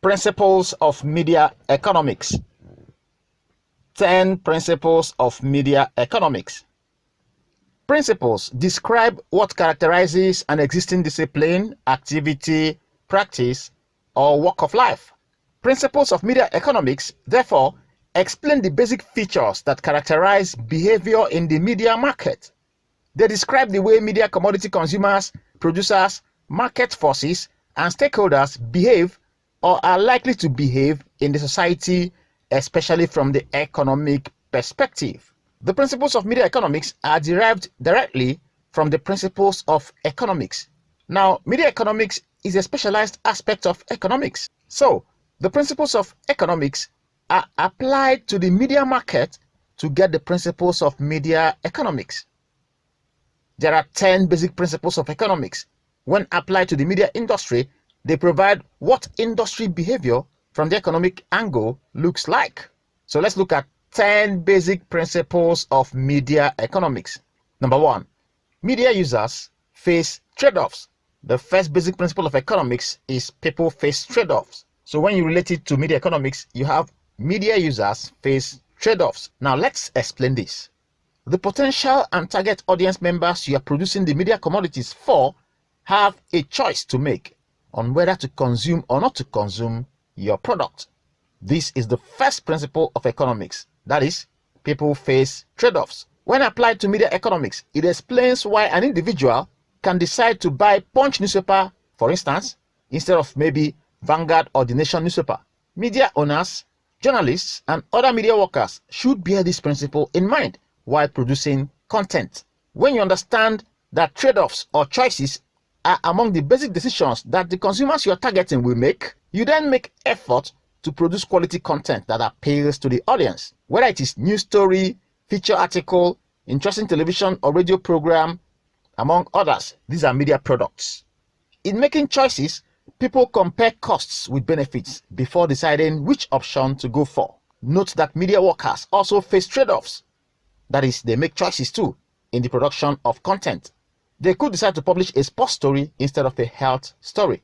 Principles of media economics. 10 principles of media economics. Principles describe what characterizes an existing discipline, activity, practice, or walk of life. Principles of media economics, therefore, explain the basic features that characterize behavior in the media market. They describe the way media commodity consumers, producers, market forces, and stakeholders behave or are likely to behave in the society, especially from the economic perspective. The principles of media economics are derived directly from the principles of economics. Now, media economics is a specialized aspect of economics. So, the principles of economics are applied to the media market to get the principles of media economics. There are 10 basic principles of economics. When applied to the media industry, they provide what industry behavior from the economic angle looks like. So let's look at 10 basic principles of media economics. Number 1, media users face trade-offs. The first basic principle of economics is people face trade-offs. So when you relate it to media economics, you have media users face trade-offs. Now let's explain this. The potential and target audience members you are producing the media commodities for have a choice to make on whether to consume or not to consume your product. This is the first principle of economics. That is, people face trade-offs. When applied to media economics, it explains why an individual can decide to buy Punch newspaper, for instance, instead of maybe Vanguard or The Nation newspaper. Media owners, journalists, and other media workers should bear this principle in mind while producing content. When you understand that trade-offs or choices are among the basic decisions that the consumers you are targeting will make, you then make effort to produce quality content that appeals to the audience. Whether it is news story, feature article, interesting television or radio program, among others, these are media products. In making choices, people compare costs with benefits before deciding which option to go for. Note that media workers also face trade-offs. That is, they make choices too in the production of content. They could decide to publish a sports story instead of a health story.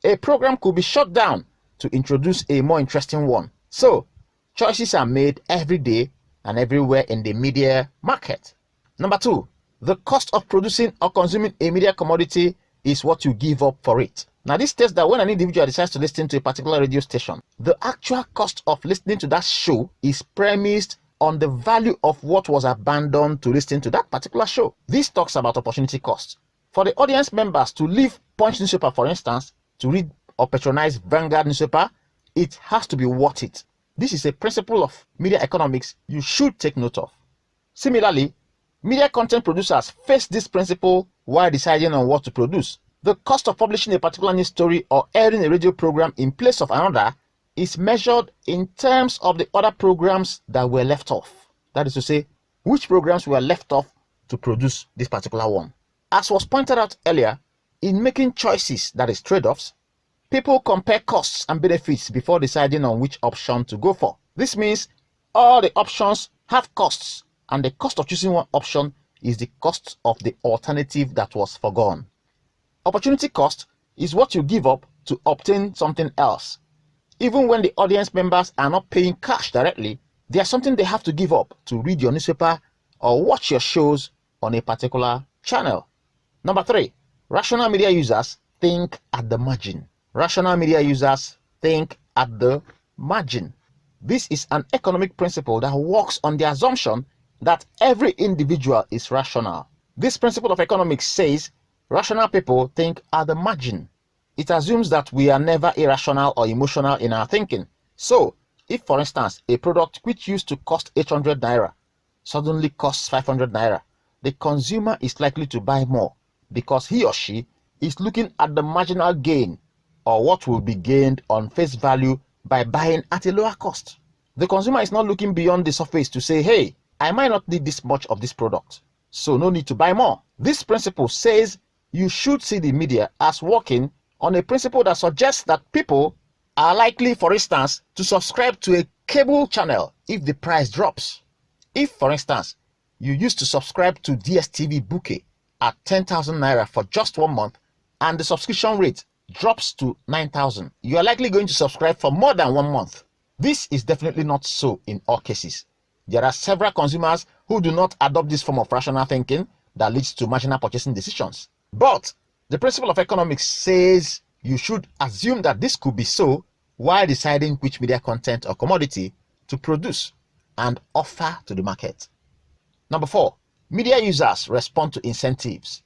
A program could be shut down to introduce a more interesting one. So, choices are made every day and everywhere in the media market. Number 2, the cost of producing or consuming a media commodity is what you give up for it. Now, this states that when an individual decides to listen to a particular radio station, the actual cost of listening to that show is premised on the value of what was abandoned to listen to that particular show. This talks about opportunity cost. For the audience members to leave Punch newspaper, for instance, to read or patronize Vanguard newspaper, it has to be worth it. This is a principle of media economics you should take note of. Similarly, media content producers face this principle while deciding on what to produce. The cost of publishing a particular news story or airing a radio program in place of another is measured in terms of the other programs that were left off. That is to say, which programs were left off to produce this particular one. As was pointed out earlier, in making choices, that is trade-offs, people compare costs and benefits before deciding on which option to go for. This means all the options have costs, and the cost of choosing one option is the cost of the alternative that was forgone. Opportunity cost is what you give up to obtain something else. Even when the audience members are not paying cash directly, there's something they have to give up to read your newspaper or watch your shows on a particular channel. Number 3, rational media users think at the margin. Rational media users think at the margin. This is an economic principle that works on the assumption that every individual is rational. This principle of economics says rational people think at the margin. It assumes that we are never irrational or emotional in our thinking. So, if for instance, a product which used to cost 800 naira suddenly costs 500 naira, the consumer is likely to buy more because he or she is looking at the marginal gain or what will be gained on face value by buying at a lower cost. The consumer is not looking beyond the surface to say, hey, I might not need this much of this product, so no need to buy more. This principle says you should see the media as working on a principle that suggests that people are likely, for instance, to subscribe to a cable channel if the price drops. If, for instance, you used to subscribe to DSTV Bouquet at 10,000 naira for just 1 month and the subscription rate drops to 9,000, you are likely going to subscribe for more than 1 month. This is definitely not so in all cases. There are several consumers who do not adopt this form of rational thinking that leads to marginal purchasing decisions. But the principle of economics says you should assume that this could be so while deciding which media content or commodity to produce and offer to the market. Number 4, media users respond to incentives.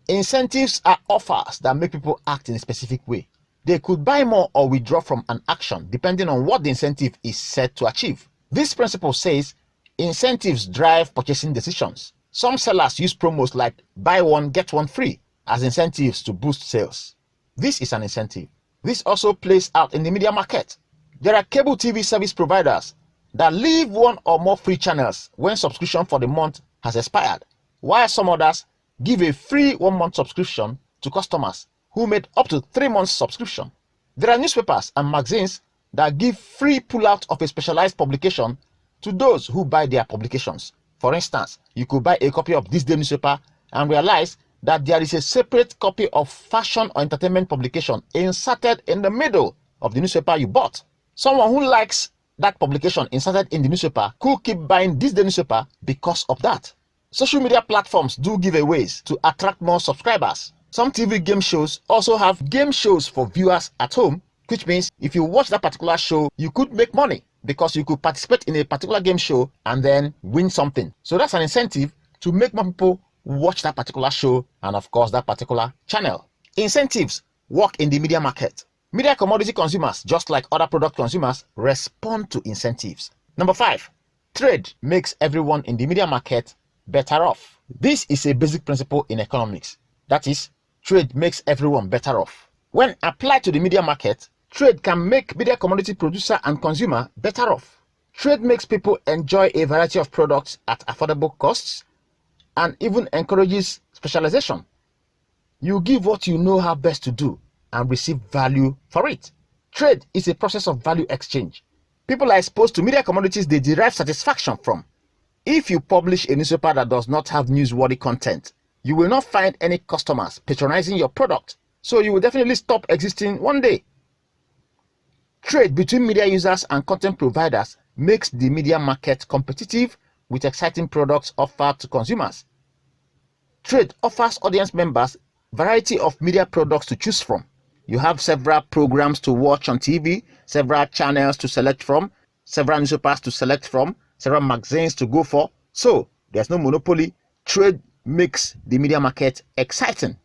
Incentives are offers that make people act in a specific way. They could buy more or withdraw from an action depending on what the incentive is set to achieve. This principle says incentives drive purchasing decisions. Some sellers use promos like buy one get one free as incentives to boost sales. This is an incentive. This also plays out in the media market. There are cable TV service providers that leave one or more free channels when subscription for the month has expired, while some others give a free 1-month subscription to customers who made up to 3 months subscription. There are newspapers and magazines that give free pullout of a specialized publication to those who buy their publications. For instance, you could buy a copy of This Day newspaper and realize that there is a separate copy of fashion or entertainment publication inserted in the middle of the newspaper you bought. Someone who likes that publication inserted in the newspaper could keep buying This Day newspaper because of that. Social media platforms do giveaways to attract more subscribers. Some TV game shows also have game shows for viewers at home, which means if you watch that particular show, you could make money because you could participate in a particular game show and then win something. So that's an incentive to make more people watch that particular show and of course that particular channel. Incentives work in the media market. Media commodity consumers, just like other product consumers, respond to incentives. Number 5, trade makes everyone in the media market better off. This is a basic principle in economics. That is, trade makes everyone better off. When applied to the media market, trade can make media commodity producer and consumer better off. Trade makes people enjoy a variety of products at affordable costs and even encourages specialization. You give what you know how best to do and receive value for it. Trade is a process of value exchange. People are exposed to media commodities they derive satisfaction from. If you publish a newspaper that does not have newsworthy content, you will not find any customers patronizing your product, so you will definitely stop existing one day. Trade between media users and content providers makes the media market competitive with exciting products offered to consumers. Trade offers audience members a variety of media products to choose from. You have several programs to watch on TV, several channels to select from, several newspapers to select from, several magazines to go for. So there's no monopoly. Trade makes the media market exciting.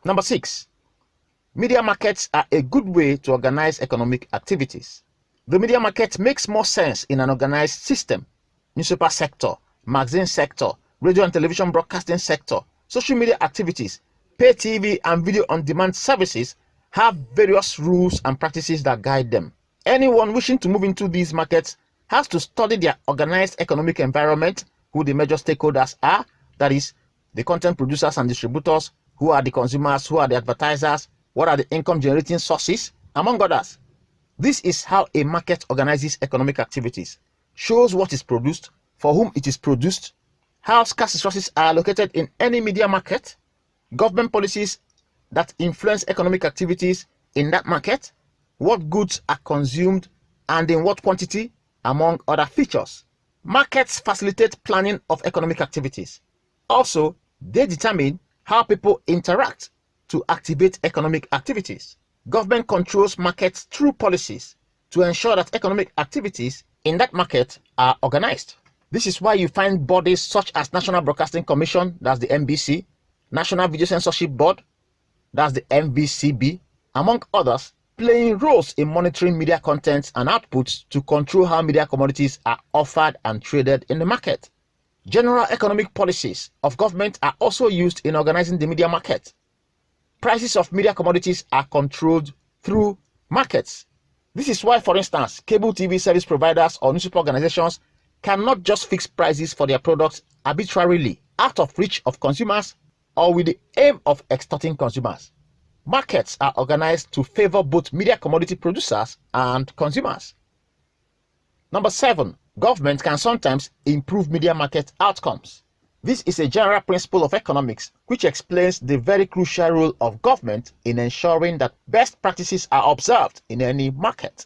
Number 6, media markets are a good way to organize economic activities. The media market makes more sense in an organized system. Newspaper sector, magazine sector, radio and television broadcasting sector, social media activities, pay TV and video on demand services have various rules and practices that guide them. Anyone wishing to move into these markets has to study their organized economic environment, who the major stakeholders are, that is, the content producers and distributors, who are the consumers, who are the advertisers, what are the income generating sources, among others. This is how a market organizes economic activities, shows what is produced, for whom it is produced, how scarce resources are allocated in any media market, government policies that influence economic activities in that market, what goods are consumed and in what quantity, among other features. Markets facilitate planning of economic activities. Also, they determine how people interact to activate economic activities. Government controls markets through policies to ensure that economic activities in that market are organized. This is why you find bodies such as National Broadcasting Commission, that's the NBC, National Video Censorship Board, that's the NVCB, among others, playing roles in monitoring media contents and outputs to control how media commodities are offered and traded in the market. General economic policies of government are also used in organizing the media market. Prices of media commodities are controlled through markets. This is why, for instance, cable TV service providers or newspaper organizations cannot just fix prices for their products arbitrarily out of reach of consumers or with the aim of extorting consumers. Markets are organized to favor both media commodity producers and consumers. Number 7, government can sometimes improve media market outcomes. This is a general principle of economics which explains the very crucial role of government in ensuring that best practices are observed in any market.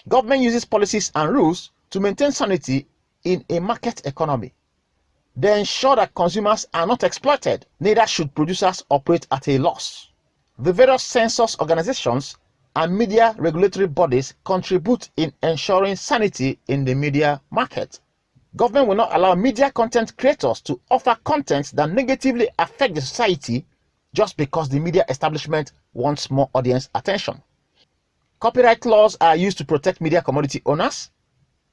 Government uses policies and rules to maintain sanity in a market economy. They ensure that consumers are not exploited, neither should producers operate at a loss. The various census organizations and media regulatory bodies contribute in ensuring sanity in the media market. Government will not allow media content creators to offer content that negatively affect the society just because the media establishment wants more audience attention. Copyright laws are used to protect media commodity owners.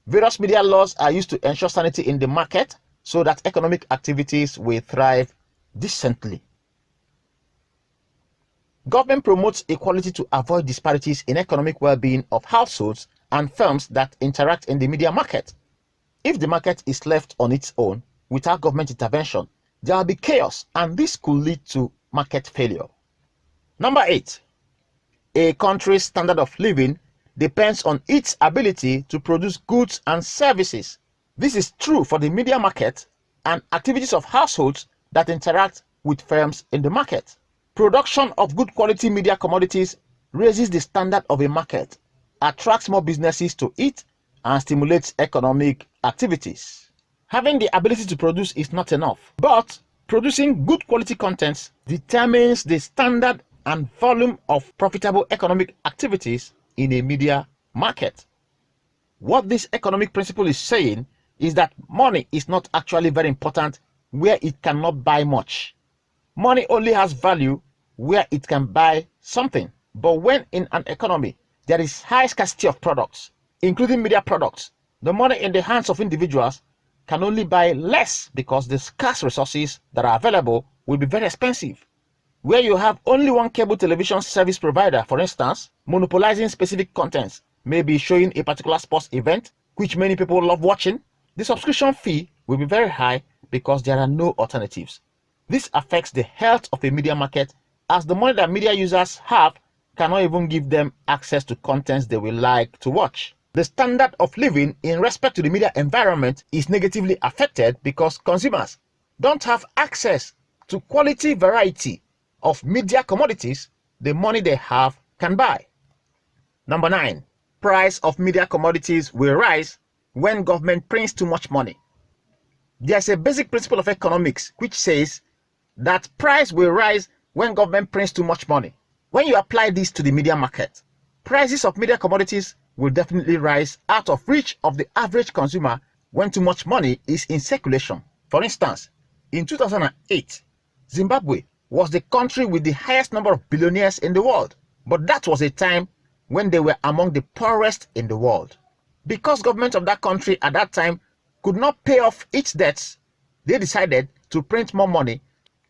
Various media laws are used to ensure sanity in the market so that economic activities will thrive decently. Government promotes equality to avoid disparities in economic well-being of households and firms that interact in the media market. If the market is left on its own without government intervention, there will be chaos, and this could lead to market failure. Number 8. A country's standard of living depends on its ability to produce goods and services. This is true for the media market and activities of households that interact with firms in the market. Production of good quality media commodities raises the standard of a market, attracts more businesses to it, and stimulates economic activities. Having the ability to produce is not enough, but producing good quality contents determines the standard and volume of profitable economic activities in a media market. What this economic principle is saying is that money is not actually very important where it cannot buy much. Money only has value where it can buy something. But when in an economy there is high scarcity of products, including media products, the money in the hands of individuals can only buy less because the scarce resources that are available will be very expensive. Where you have only one cable television service provider, for instance, monopolizing specific contents, maybe showing a particular sports event, which many people love watching, the subscription fee will be very high because there are no alternatives. This affects the health of a media market, as the money that media users have cannot even give them access to contents they will like to watch. The standard of living in respect to the media environment is negatively affected because consumers don't have access to quality variety of media commodities the money they have can buy. Number 9. Price of media commodities will rise when government prints too much money. There's a basic principle of economics which says that price will rise when government prints too much money. When you apply this to the media market, prices of media commodities will definitely rise out of reach of the average consumer when too much money is in circulation. For instance, in 2008, Zimbabwe was the country with the highest number of billionaires in the world, but that was a time when they were among the poorest in the world. Because government of that country at that time could not pay off its debts, they decided to print more money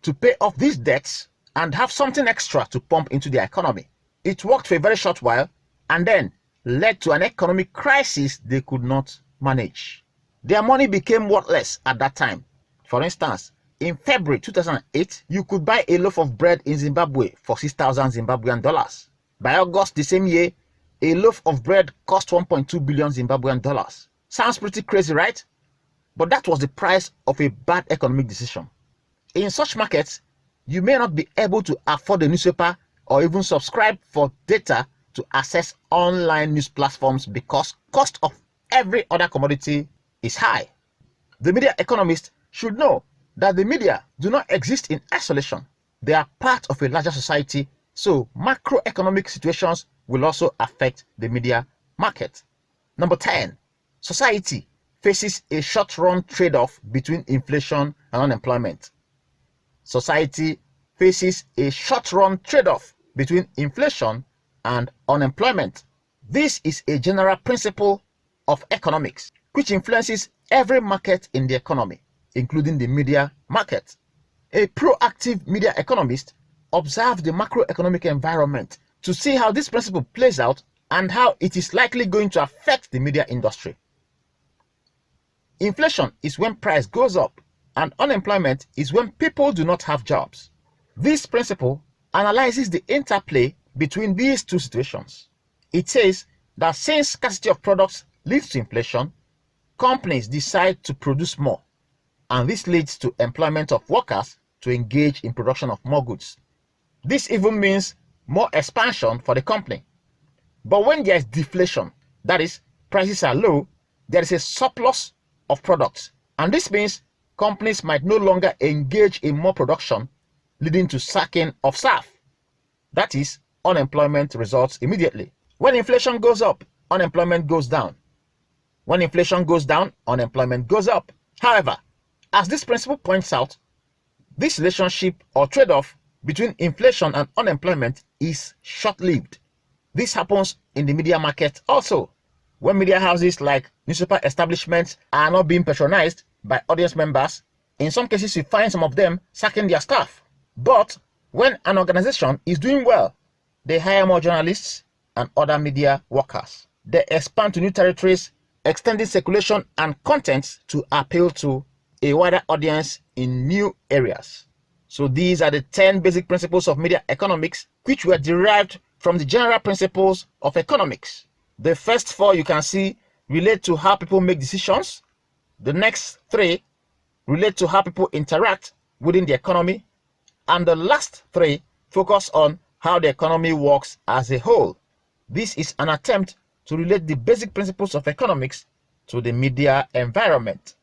to pay off these debts and have something extra to pump into their economy. It worked for a very short while and then led to an economic crisis they could not manage. Their money became worthless at that time. For instance, in February 2008, you could buy a loaf of bread in Zimbabwe for 6,000 Zimbabwean dollars. By August the same year, a loaf of bread cost 1.2 billion Zimbabwean dollars. Sounds pretty crazy, right? But that was the price of a bad economic decision. In such markets, you may not be able to afford a newspaper or even subscribe for data to access online news platforms because cost of every other commodity is high. The media economist should know that the media do not exist in isolation. They are part of a larger society, so macroeconomic situations will also affect the media market. Number 10. Society faces a short-run trade-off between inflation and unemployment. Society faces a short-run trade-off between inflation and unemployment. This is a general principle of economics which influences every market in the economy, including the media market. A proactive media economist observes the macroeconomic environment to see how this principle plays out and how it is likely going to affect the media industry. Inflation is when price goes up, and unemployment is when people do not have jobs. This principle analyzes the interplay between these two situations. It says that since scarcity of products leads to inflation, companies decide to produce more. and this leads to employment of workers to engage in production of more goods. This even means more expansion for the company. But when there is deflation, that is, prices are low, there is a surplus of products, and this means companies might no longer engage in more production, leading to sacking of staff. That is, unemployment results immediately. When inflation goes up, unemployment goes down. When inflation goes down, unemployment goes up. However, as this principle points out, this relationship or trade-off between inflation and unemployment is short-lived. This happens in the media market also, when media houses like newspaper establishments are not being patronized by audience members. In some cases, you find some of them sacking their staff. But when an organization is doing well, they hire more journalists and other media workers. They expand to new territories, extending circulation and content to appeal to a wider audience in new areas. So these are the 10 basic principles of media economics, which were derived from the general principles of economics. The first 4 you can see relate to how people make decisions. The next 3 relate to how people interact within the economy. And the last 3 focus on how the economy works as a whole. This is an attempt to relate the basic principles of economics to the media environment.